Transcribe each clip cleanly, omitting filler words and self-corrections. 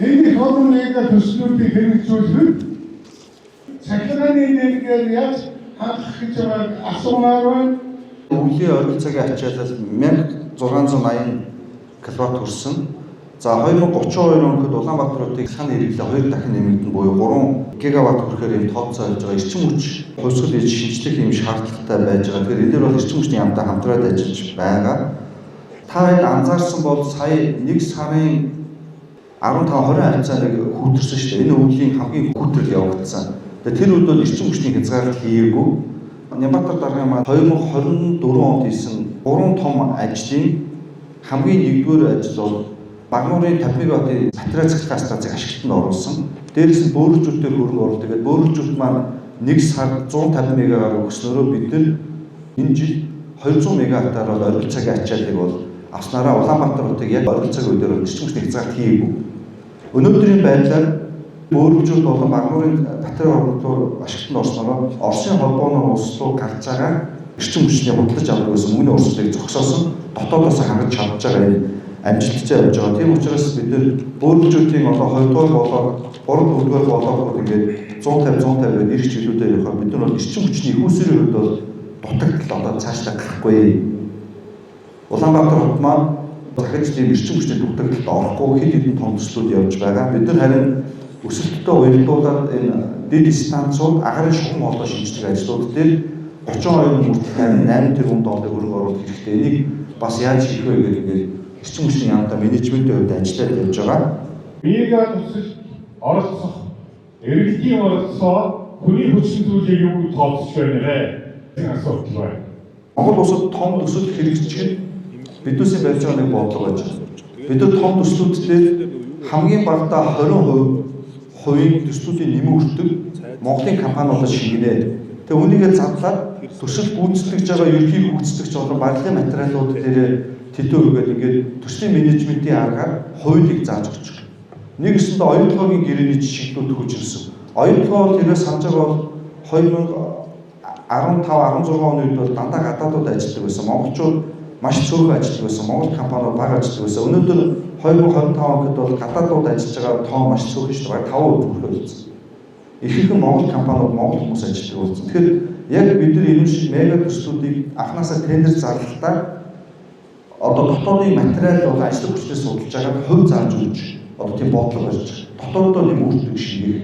энэ хормыг төслүүдийг хэрэгжүүлэх цахилгааны энергээр яаж хангах гэж байгааг асуумаар байна. Өвлийн ойролцоогийн ачаалал 1680 кВт хүрсэн. За 2032 онд Улаанбаатар хотыг сан хэрэглээ 2 дахин нэмэгдэн буюу 3 ГВт хүрэхээр энэ тооцоо хийж байгаа эрчим хүч хувьсгал хийж шинжлэх юм шаардлагатай байж байгаа. Тэгэхээр энэ дээр бол эрчим хүчний яамтай хамтраад ажиллаж байгаа. Та энэ анзаарсан бол сая 1 сарын 15-20 хавцааныг хүүтэрсэн шүү дээ. Энэ өвлийн хамгийн хүүтрэл явагдсан. Тэр үед бол эрчим хүчний хязгаарлалт хийгээгүй. Нямбатар даргын маань 2024 онд хийсэн 3 том ажлын хамгийн нэгдүгээр ажил бол Багнуурын 50 МВт батарей цэцлэх станцыг ашиглалтанд оруулсан. Дээрээс нь бөөрөлжүүлэлтээр хөрөнгө оруулалт. Тэгээд бөөрөлжүүлэлт маань 1 сард 150 мегагаар өгснөөрөө бид нар энэ жил 200 мегаваттаар бол ойролцоогийн ачааллыг бол авснараа Улаанбаатар хотыг яг ойролцоогийн үеэр эрчим хүчний хязгаарлалт хийгээгүй. Өнөөдрийн байдлаар бөөрөлжүүлэлт болон Багнуурын батарей хөрөнгөлөөр ашиглалтанд орсноор Оросын холбооны улс руу гарч байгаа эрчим хүчний худалдаж авдаг гэсэн мөнгөний урсгалыг зогсоосон дотоодоос хангаж чадж байгаа юм амжилттай явж байгаа. Тийм учраас бид нэр бөөрөлжүүлэлтийн одоо 2 дугаар болоод 3 дугаар болоод ингээд 150 гээд ирэх жилүүдэд явахаар бид нар бол эрчим хүчний их усрын хувьд бол дутагдал одоо цаашлаа гарахгүй. Улаанбаатар хот маань дахиж тийм эрчим хүчний дутагдалд орохгүй хэд хэдэн том төслүүд явж байгаа. Бид нар харин өсөлттэй уялдуулаад энэ дэд станцууд агарын шугам холбоо шинжилгээ ажлууд дээр 32 мөрөлдсөн 8 тэрбум долларын хөрөнгө оруулалт хэрэгтэй. Энийг бас яаж хийх вэ гэдэг ингээд эрчим хүчний яамтай менежментийн хувьд ажиллаад явж байгаа. Мега төсөлд оролцох эргэлтийн оролцоо хүний хүчин зүйлийг юу тооцож байна вэ? Асуудал байна. Монгол улсад том төсөл хэрэгжих биднээсээ барьж байгаа нэг бодлого байж байна. Бид нар том төслүүд дээр хамгийн багадаа 20% төслүүдийн нэмэн хүртэг Монголын компаниудаас шингэнэ. Тэгээ үнийгээ задлаад төсөл гүйцэтгэж байгаа ерхий гүйцэтгэгч болон барилгын материалууд дээр тэтөөргээд ингээд төслийн менежментийн аргаар хувийг зааж өгч байгаа. Нэг өсөндөө оюутлогын гэрээний жишээлүүд хүчирсэн. Оюутлогоо тэрээс санаж байгаа бол 2015-16 оны үед бол дандаа гадаадууд ажилладаг байсан. Монголчууд маш цөөхөн ажилладаг байсан. Монгол компаниуд бага ажилладаг байсан. Өнөөдөр 2025 онд бол гадаадууд ажиллаж байгаа тоо маш цөөхөн шүү дээ. 5% хүрэх болсон. Ихэнх Монгол компаниуд Монгол хүмүүс ажилладаг болсон. Тэгэхээр яг бид нар энэ шиг мега төслүүдийг анханасаа тендер зарлалтаа одоо дотоодын материал бол ажлын хүчнээс судалж байгаа хувь зааж өгч одоо тийм бодлого барьж дотооддоо нэмэн хүртэг шингээх.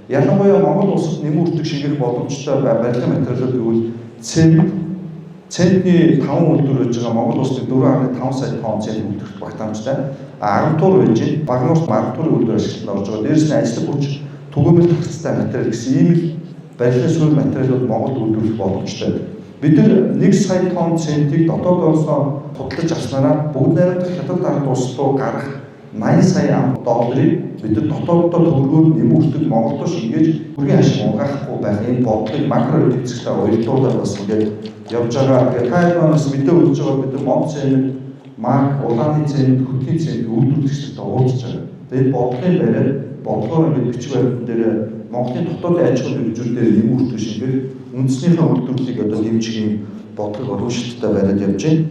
Ялангуяа Монгол улсад нэмэн хүртэг шингээх боломжтой барилгын материалууд гэвэл центний 5 үйлдвэр байж байгаа Монгол улсад 4.5 сая тонн цент үйлдвэрт багтаамжтай 10 тур байж Багнуурт 10 турын үйлдвэр ашиглалтанд орж байгаа. Дээрээс нь ажлын хүч түгээмэл төгсөлтэй материал гэсэн ийм л барилгын сүүл материалууд Монголд үйлдвэрлэх боломжтой. Бид нар 1 сая тонн центийг дотоодоос худалдаж авснараа бүгд найрамдах хятад ард улс руу гарах 80 сая долларыг бид нар дотооддоо төгрөгөөр нэмэн хүртэг Монголдо шингээж бүргийн ашиг угаахгүй байх энэ бодлогыг макро эдгэцтэй уялдуулаад бас ингээд явж байгаа. Тэгээд тайлбараас мэдээ өгч байгаа бид нар мод цемент, марк, улааны цемент, хөтний цемент үйлдвэрлэгчтэй уулзж байгаа. Тэгээд бодлогын бариад бодлогоор ингээд бичиг баримтан дээр Монголын дотоодын аж ахуйн хөгжүүлэлтээр нэмэн хүртэг шингээд үндэснийхээ үйлдвэрлэлийг одоо дэмжих бодлого урамшилттай бариад явж байна.